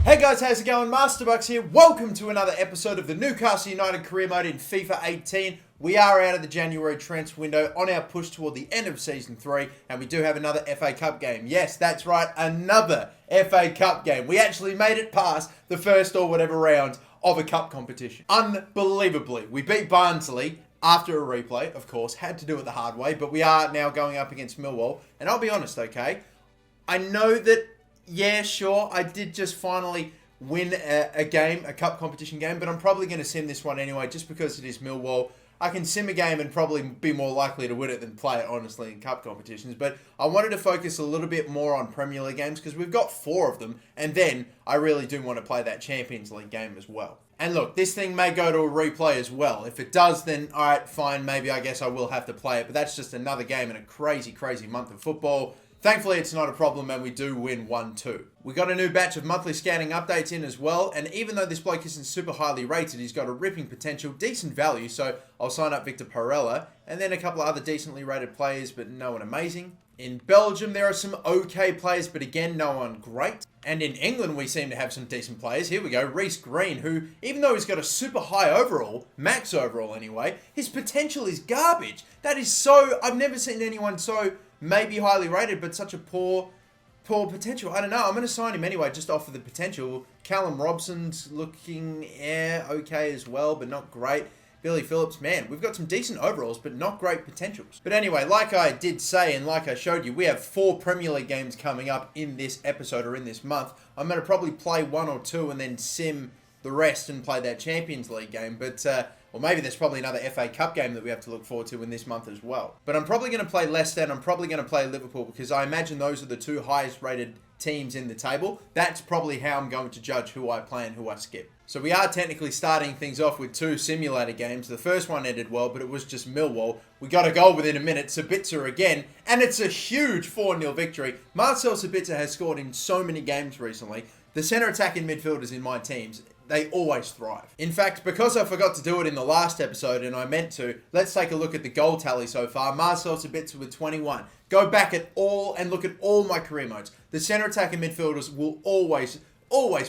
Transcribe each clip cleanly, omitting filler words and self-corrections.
Hey guys, how's it going? MasterBucks here. Welcome to another episode of the Newcastle United career mode in FIFA 18. We are out of the January transfer window on our push toward the end of Season 3, and we do have another FA Cup game. Yes, that's right, another FA Cup game. We actually made it past the first or whatever round of a cup competition. Unbelievably, we beat Barnsley after a replay, of course. Had to do it the hard way, but we are now going up against Millwall. And I'll be honest, okay? I know that yeah, sure, I did just finally win a game, a cup competition game, but I'm probably going to sim this one anyway, just because it is Millwall. I can sim a game and probably be more likely to win it than play it, honestly, in cup competitions. But I wanted to focus a little bit more on Premier League games because we've got 4 of them, and then I really do want to play that Champions League game as well. And look, this thing may go to a replay as well. If it does, then alright, fine, maybe I guess I will have to play it, but that's just another game in a crazy, crazy month of football. Thankfully, it's not a problem and we do win 1-2. We got a new batch of monthly scanning updates in as well, and even though this bloke isn't super highly rated, he's got a ripping potential, decent value, so I'll sign up Victor Parella, and then a couple of other decently rated players, but no one amazing. In Belgium, there are some okay players, but again, no one great. And in England, we seem to have some decent players. Here we go, Reece Green, who, even though he's got a super high overall, max overall anyway, his potential is garbage. That is so, I've never seen anyone so maybe highly rated, but such a poor potential. I don't know. I'm going to sign him anyway, just off of the potential. Callum Robson's looking, okay as well, but not great. Billy Phillips, man, we've got some decent overalls, but not great potentials. But anyway, like I did say, and like I showed you, we have 4 Premier League games coming up in this episode or in this month. I'm going to probably play 1 or 2 and then sim the rest and play that Champions League game. But, or maybe there's probably another FA Cup game that we have to look forward to in this month as well. But I'm probably going to play Leicester and I'm probably going to play Liverpool because I imagine those are the 2 highest rated teams in the table. That's probably how I'm going to judge who I play and who I skip. So we are technically starting things off with 2 simulator games. The first one ended well, but it was just Millwall. We got a goal within a minute, Sabitzer again, and it's a huge 4-0 victory. Marcel Sabitzer has scored in so many games recently. The centre attacking midfielders in my teams, they always thrive. In fact, because I forgot to do it in the last episode, and I meant to, let's take a look at the goal tally so far. Marcel Sabitzer with 21. Go back at all and look at all my career modes. The centre attacking midfielders will always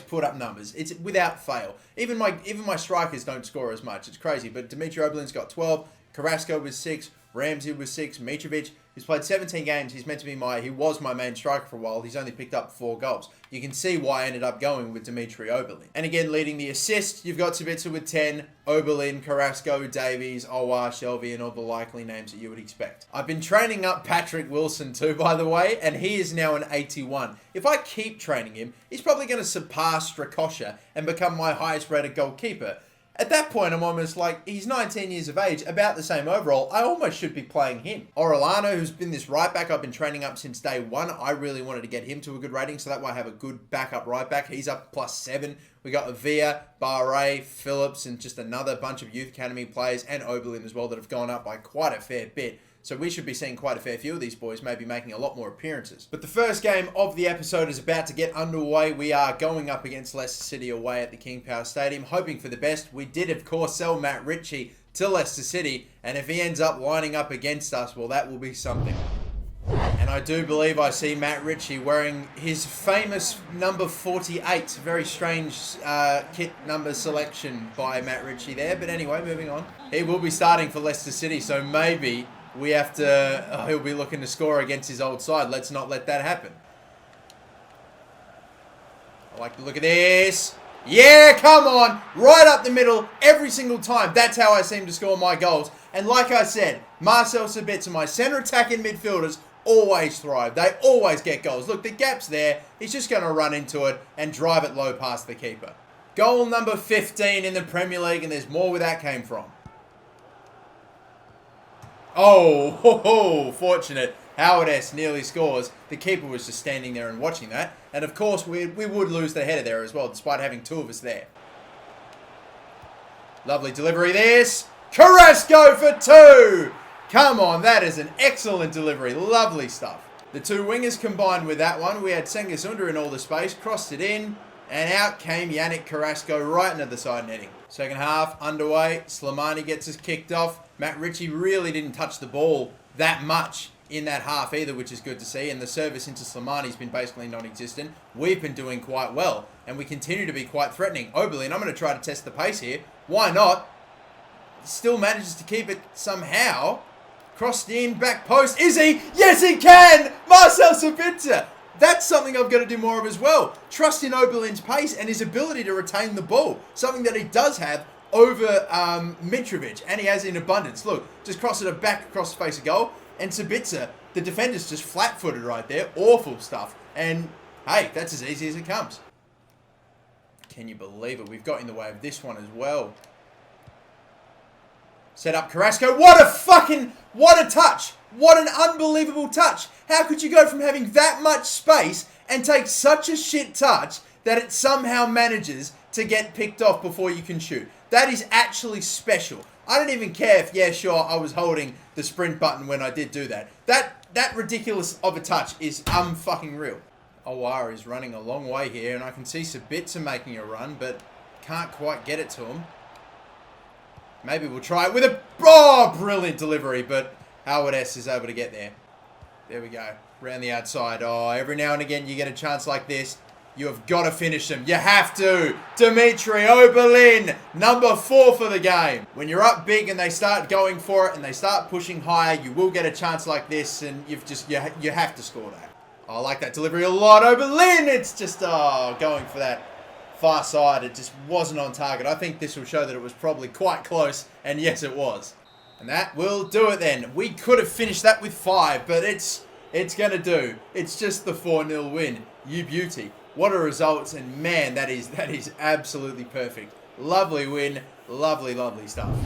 put up numbers. It's without fail. Even my strikers don't score as much. It's crazy. But Dimitri Oberlin's got 12. Carrasco was 6. Ramsey was 6. Mitrovic, who's played 17 games. He was my main striker for a while. He's only picked up 4 goals. You can see why I ended up going with Dimitri Oberlin. And again, leading the assist, you've got Sabitzer with 10, Oberlin, Carrasco, Davies, Owar, Shelby, and all the likely names that you would expect. I've been training up Patrick Wilson too, by the way, and he is now an 81. If I keep training him, he's probably going to surpass Strakosha and become my highest rated goalkeeper. At that point, I'm almost like, he's 19 years of age, about the same overall. I almost should be playing him. Orellano, who's been this right back I've been training up since day 1. I really wanted to get him to a good rating, so that way I have a good backup right back. He's up +7. We got Avia, Barre, Phillips, and just another bunch of youth academy players, and Oberlin as well, that have gone up by quite a fair bit. So we should be seeing quite a fair few of these boys, maybe making a lot more appearances. But the first game of the episode is about to get underway. We are going up against Leicester City away at the King Power Stadium, hoping for the best. We did, of course, sell Matt Ritchie to Leicester City, and if he ends up lining up against us, well, that will be something. And I do believe I see Matt Ritchie wearing his famous number 48. Very strange kit number selection by Matt Ritchie there. But anyway, moving on. He will be starting for Leicester City, so maybe we have to, he'll be looking to score against his old side. Let's not let that happen. I like to look at this. Yeah, come on. Right up the middle every single time. That's how I seem to score my goals. And like I said, Marcel Sabitzer, my centre attacking midfielders, always thrive. They always get goals. Look, the gap's there. He's just going to run into it and drive it low past the keeper. Goal number 15 in the Premier League, and there's more where that came from. Oh, fortunate. Howard S. nearly scores. The keeper was just standing there and watching that. And of course, we would lose the header there as well, despite having 2 of us there. Lovely delivery this. Carrasco for 2! Come on, that is an excellent delivery. Lovely stuff. The 2 wingers combined with that one. We had Cengiz Under in all the space, crossed it in, and out came Yannick Carrasco right into the side netting. Second half underway. Slimani gets us kicked off. Matt Ritchie really didn't touch the ball that much in that half either, which is good to see. And the service into Slimani's been basically non-existent. We've been doing quite well, and we continue to be quite threatening. Oberlin, I'm going to try to test the pace here. Why not? Still manages to keep it somehow. Crossed in, back post. Is he? Yes, he can! Marcel Sabitzer! That's something I've got to do more of as well. Trust in Oberlin's pace and his ability to retain the ball. Something that he does have over Mitrovic, and he has in abundance. Look, just cross it back across the face of goal. And Sabitzer, the defender's just flat-footed right there. Awful stuff. And, hey, that's as easy as it comes. Can you believe it? We've got in the way of this one as well. Set up Carrasco. What a touch. What an unbelievable touch. How could you go from having that much space and take such a shit touch that it somehow manages to get picked off before you can shoot? That is actually special. I don't even care if, yeah, sure, I was holding the sprint button when I did do that. That ridiculous of a touch is fucking real. Awara is running a long way here, and I can see Sabitzer making a run, but can't quite get it to him. Maybe we'll try it with a... Oh, brilliant delivery, but Howard S is able to get there. There we go. Round the outside. Oh, every now and again you get a chance like this. You have got to finish them. You have to. Dimitri Oberlin, number 4 for the game. When you're up big and they start going for it and they start pushing higher, you will get a chance like this, and you have to score that. I like that delivery a lot. Oberlin, it's just going for that far side. It just wasn't on target. I think this will show that it was probably quite close, and yes, it was. And that will do it then. We could have finished that with 5, but it's going to do. It's just the 4-0 win. You beauty. What a result, and man, that is absolutely perfect. Lovely win, lovely stuff.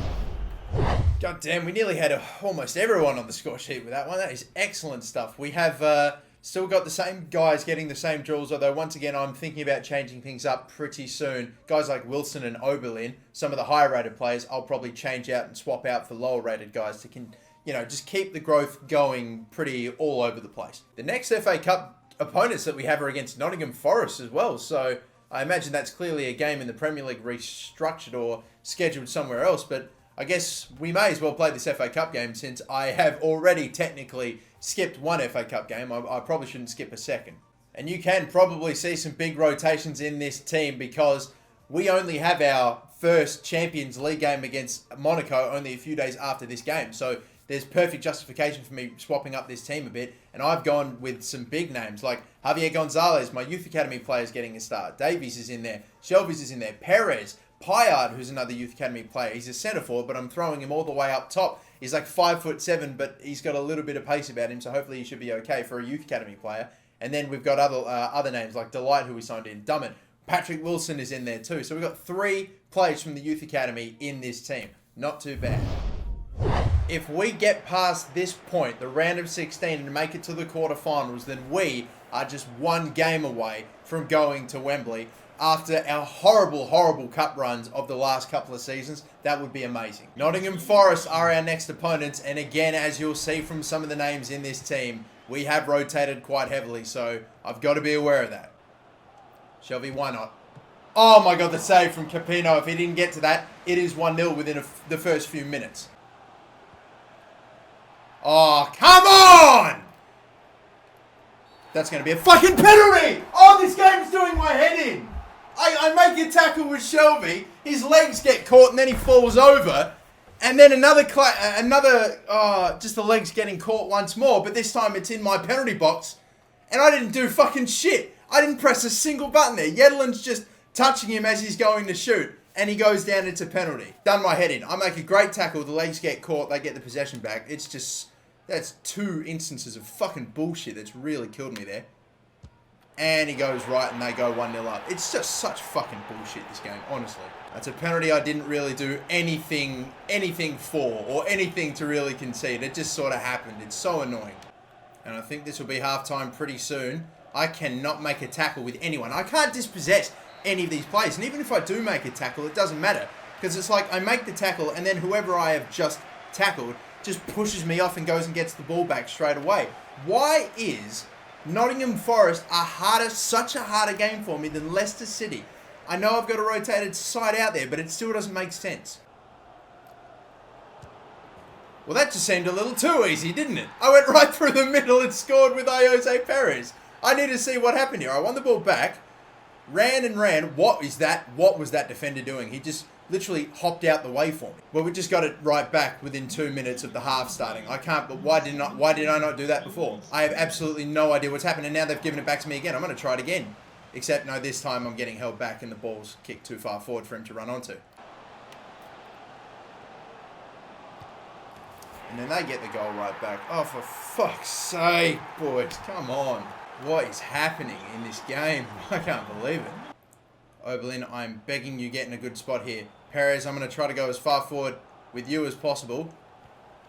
God damn, we nearly had almost everyone on the score sheet with that one. That is excellent stuff. We have still got the same guys getting the same draws, although once again, I'm thinking about changing things up pretty soon. Guys like Wilson and Oberlin, some of the higher rated players, I'll probably change out and swap out for lower rated guys to just keep the growth going pretty all over the place. The next FA Cup opponents that we have are against Nottingham Forest as well, so I imagine that's clearly a game in the Premier League restructured or scheduled somewhere else, but I guess we may as well play this FA Cup game since I have already technically skipped one FA Cup game. I probably shouldn't skip a second. And you can probably see some big rotations in this team because we only have our first Champions League game against Monaco only a few days after this game, so there's perfect justification for me swapping up this team a bit, and I've gone with some big names like Javier Gonzalez, my youth academy player, is getting a start. Davies is in there. Shelby's is in there. Perez, Pyard, who's another youth academy player. He's a centre forward, but I'm throwing him all the way up top. He's like 5'7", but he's got a little bit of pace about him, so hopefully he should be okay for a youth academy player. And then we've got other names like Delight, who we signed in. Dummett. Patrick Wilson is in there too. So we've got 3 players from the youth academy in this team. Not too bad. If we get past this point, the round of 16, and make it to the quarterfinals, then we are just one game away from going to Wembley. After our horrible cup runs of the last couple of seasons, that would be amazing. Nottingham Forest are our next opponents, and again, as you'll see from some of the names in this team, we have rotated quite heavily, so I've got to be aware of that. Shelby, why not? Oh my god, the save from Capino. If he didn't get to that, it is 1-0 within the first few minutes. Oh, come on! That's going to be a fucking penalty! Oh, this game's doing my head in! I make a tackle with Shelby, his legs get caught and then he falls over, and then just the legs getting caught once more, but this time it's in my penalty box, and I didn't do fucking shit. I didn't press a single button there. Yedlin's just touching him as he's going to shoot, and he goes down into penalty. Done my head in. I make a great tackle, the legs get caught, they get the possession back. It's just... that's 2 instances of fucking bullshit that's really killed me there. And he goes right and they go 1-0 up. It's just such fucking bullshit, this game, honestly. That's a penalty I didn't really do anything for, or anything to really concede. It just sort of happened. It's so annoying. And I think this will be halftime pretty soon. I cannot make a tackle with anyone. I can't dispossess any of these players. And even if I do make a tackle, it doesn't matter. Because it's like I make the tackle and then whoever I have just tackled just pushes me off and goes and gets the ball back straight away. Why is Nottingham Forest such a harder game for me than Leicester City? I know I've got a rotated side out there, but it still doesn't make sense. Well, that just seemed a little too easy, didn't it? I went right through the middle and scored with Jose Perez. I need to see what happened here. I won the ball back, ran and ran. What is that? What was that defender doing? He just literally hopped out the way for me. Well, we just got it right back within 2 minutes of the half starting. I can't, but why did I not do that before? I have absolutely no idea what's happened, and now they've given it back to me again. I'm going to try it again. Except, no, this time I'm getting held back and the ball's kicked too far forward for him to run onto. And then they get the goal right back. Oh, for fuck's sake, boys. Come on. What is happening in this game? I can't believe it. Oberlin, I'm begging you, get in a good spot here. Perez, I'm going to try to go as far forward with you as possible.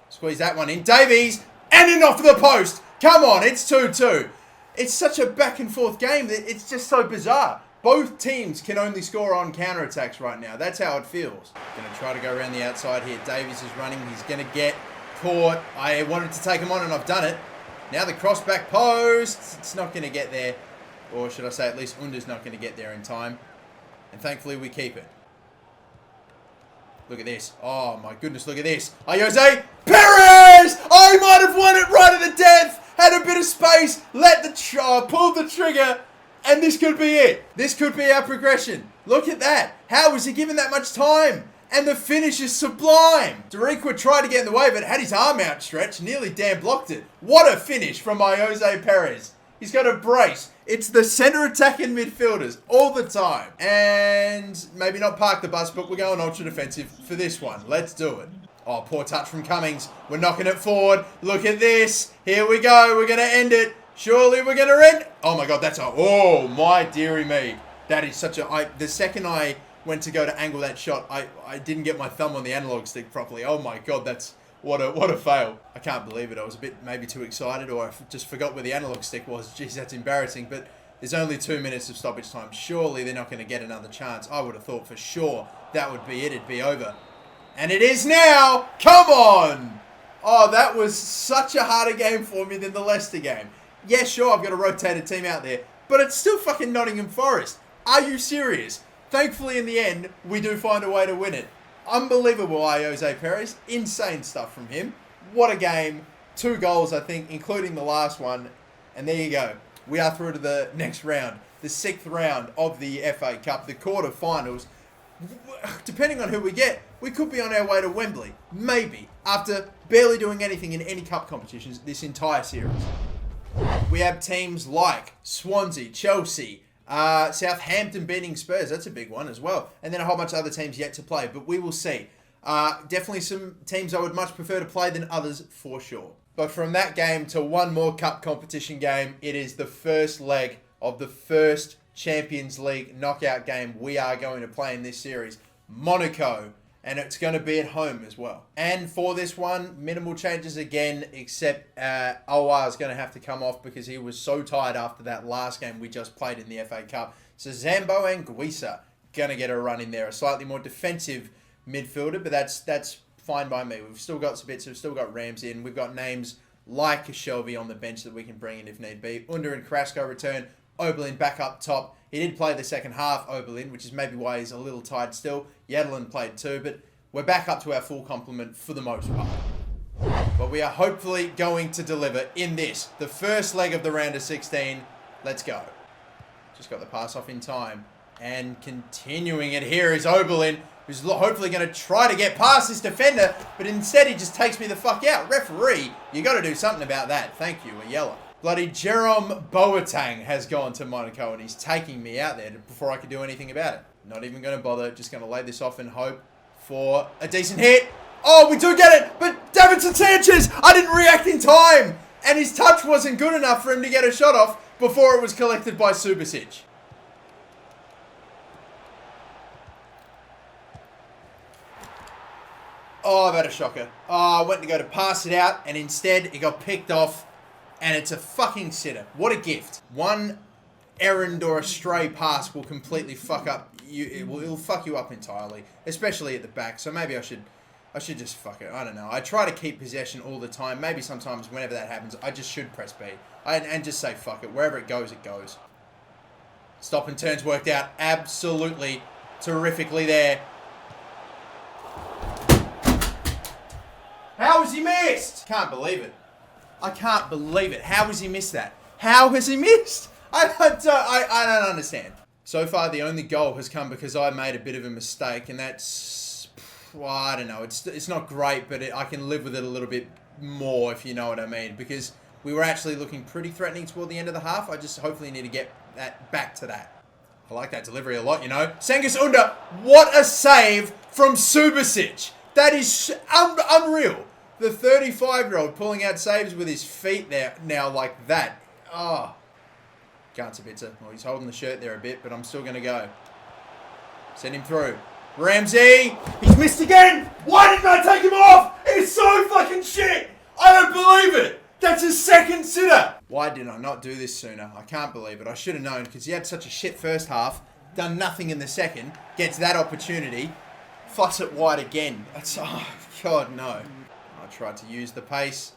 Squeeze that one in. Davies! And in off the post! Come on, it's 2-2. It's such a back and forth game that it's just so bizarre. Both teams can only score on counterattacks right now. That's how it feels. Going to try to go around the outside here. Davies is running. He's going to get caught. I wanted to take him on and I've done it. Now the cross back post. It's not going to get there. Or should I say at least Under's not going to get there in time. And thankfully we keep it. Look at this. Oh my goodness, look at this. Jose Perez! I might have won it right at the death. Had a bit of space. Pulled the trigger. And this could be it. This could be our progression. Look at that. How was he given that much time? And the finish is sublime. Dariqua tried to get in the way, but had his arm outstretched. Nearly damn blocked it. What a finish from my Jose Perez. He's got a brace. It's the centre attacking midfielders all the time. And maybe not park the bus, but we're going ultra defensive for this one. Let's do it. Oh, poor touch from Cummings. We're knocking it forward. Look at this. Here we go. We're going to end it. Surely we're going to end. Oh my God, that's a... Oh, my dearie me. That is such a... The second I went to go to angle that shot, I didn't get my thumb on the analog stick properly. Oh my God, that's... What a fail. I can't believe it. I was a bit maybe too excited, or I just forgot where the analog stick was. Jeez, that's embarrassing. But there's only 2 minutes of stoppage time. Surely they're not going to get another chance. I would have thought for sure that would be it. It'd be over. And it is now. Come on. Oh, that was such a harder game for me than the Leicester game. Yeah, sure, I've got a rotated team out there. But it's still fucking Nottingham Forest. Are you serious? Thankfully, in the end, we do find a way to win it. Unbelievable, Jose Perez. Insane stuff from him. What a game. 2 goals, I think, including the last one. And there you go. We are through to the next round. The 6th round of the FA Cup. The quarterfinals. Depending on who we get, we could be on our way to Wembley. Maybe. After barely doing anything in any cup competitions this entire series. We have teams like Swansea, Chelsea, Southampton beating Spurs. That's a big one as well. And then a whole bunch of other teams yet to play. But we will see. Definitely some teams I would much prefer to play than others for sure. But from that game to one more cup competition game, it is the first leg of the first Champions League knockout game we are going to play in this series. Monaco. And it's going to be at home as well. And for this one, minimal changes again, except Aouar is going to have to come off because he was so tired after that last game we just played in the FA Cup. So Zambo and Guisa going to get a run in there. A slightly more defensive midfielder, but that's fine by me. We've still got some bits. We've still got Ramsey in. We've got names like Shelby on the bench that we can bring in if need be. Under and Carrasco return. Oberlin back up top. He did play the second half, Oberlin, which is maybe why he's a little tired still. Yadelin played too, but we're back up to our full complement for the most part. But we are hopefully going to deliver in this, the first leg of the round of 16. Let's go. Just got the pass off in time. And continuing it here is Oberlin, who's hopefully going to try to get past this defender, but instead he just takes me the fuck out. Referee, you got to do something about that. Thank you, a yellow. Bloody Jerome Boateng has gone to Monaco and he's taking me out there before I could do anything about it. Not even going to bother. Just going to lay this off and hope for a decent hit. Oh, we do get it. But Davinson Sanchez, I didn't react in time. And his touch wasn't good enough for him to get a shot off before it was collected by Subasic. Oh, I've had a shocker. Oh, I went to go to pass it out and instead it got picked off. And it's a fucking sitter. What a gift. One errand or a stray pass will completely fuck up you. It'll fuck you up entirely, especially at the back. So maybe I should just fuck it. I don't know. I try to keep possession all the time. Maybe sometimes whenever that happens, I just should press B and just say fuck it. Wherever it goes, it goes. Stop and turns worked out absolutely terrifically there. How How has he missed? Can't believe it. I can't believe it. How has he missed that? How has he missed? I don't understand. So far, the only goal has come because I made a bit of a mistake, and that's, well, I don't know. It's not great, but I can live with it a little bit more, if you know what I mean, because we were actually looking pretty threatening toward the end of the half. I just hopefully need to get that back to that. I like that delivery a lot, you know. Cengiz Ünder, what a save from Subasic. That is unreal. The 35-year-old pulling out saves with his feet there now like that. Oh. Gancevica. Well, he's holding the shirt there a bit, but I'm still going to go. Send him through. Ramsey. He's missed again. Why didn't I take him off? It's so fucking shit. I don't believe it. That's his second sitter. Why did I not do this sooner? I can't believe it. I should have known because he had such a shit first half. Done nothing in the second. Gets that opportunity. Fucks it wide again. That's, oh, God, no. I tried to use the pace.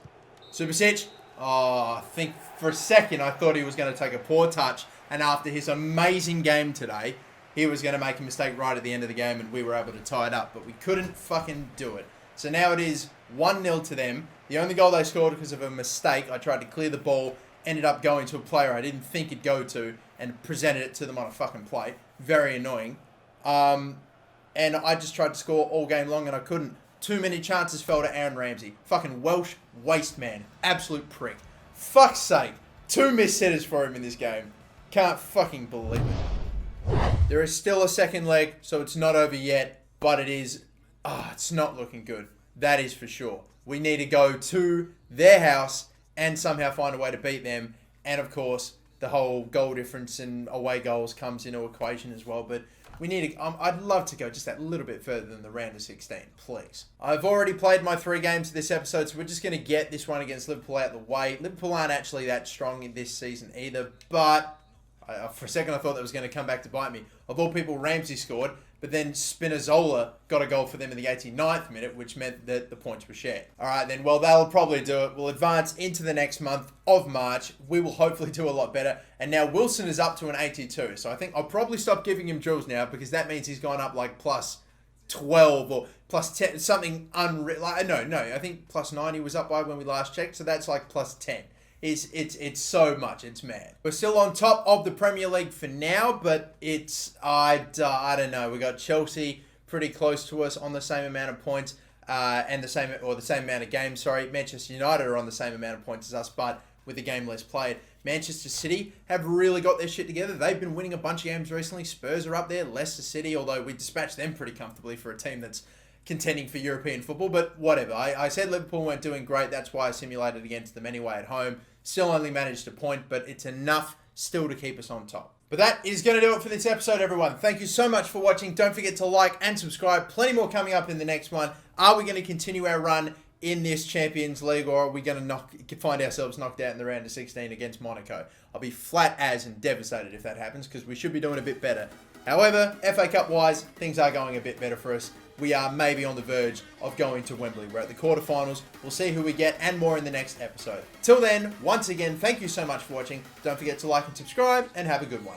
Subasic. Oh, I think for a second I thought he was going to take a poor touch. And after his amazing game today, he was going to make a mistake right at the end of the game and we were able to tie it up. But we couldn't fucking do it. So now it is 1-0 to them. The only goal they scored because of a mistake. I tried to clear the ball. Ended up going to a player I didn't think it'd go to. And presented it to them on a fucking plate. Very annoying. And I just tried to score all game long and I couldn't. Too many chances fell to Aaron Ramsey. Fucking Welsh waste man. Absolute prick. Fuck's sake. 2 missed sitters for him in this game. Can't fucking believe it. There is still a second leg, so it's not over yet. But it is... it's not looking good. That is for sure. We need to go to their house and somehow find a way to beat them. And of course, the whole goal difference and away goals comes into equation as well. But... we need to... I'd love to go just that little bit further than the round of 16, please. I've already played my 3 games this episode, so we're just going to get this one against Liverpool out of the way. Liverpool aren't actually that strong in this season either, but for a second I thought that was going to come back to bite me. Of all people, Ramsey scored, but then Spinazzola got a goal for them in the 89th minute, which meant that the points were shared. All right, then, well, that'll probably do it. We'll advance into the next month of March. We will hopefully do a lot better. And now Wilson is up to an 82. So I think I'll probably stop giving him drills now because that means he's gone up like plus 12 or plus 10, something unreal. No, I think plus 9 he was up by when we last checked. So that's like plus 10. It's so much. It's mad. We're still on top of the Premier League for now, but it's, I don't know. We got Chelsea pretty close to us on the same amount of points and the same amount of games. Sorry, Manchester United are on the same amount of points as us, but with a game less played. Manchester City have really got their shit together. They've been winning a bunch of games recently. Spurs are up there. Leicester City, although we dispatched them pretty comfortably for a team that's contending for European football, but whatever. I said Liverpool weren't doing great. That's why I simulated against them anyway at home. Still only managed a point, but it's enough still to keep us on top. But that is going to do it for this episode, everyone. Thank you so much for watching. Don't forget to like and subscribe. Plenty more coming up in the next one. Are we going to continue our run in this Champions League, or are we going to find ourselves knocked out in the round of 16 against Monaco? I'll be flat as and devastated if that happens, because we should be doing a bit better. However, FA Cup-wise, things are going a bit better for us. We are maybe on the verge of going to Wembley. We're at the quarterfinals. We'll see who we get and more in the next episode. Till then, once again, thank you so much for watching. Don't forget to like and subscribe, and have a good one.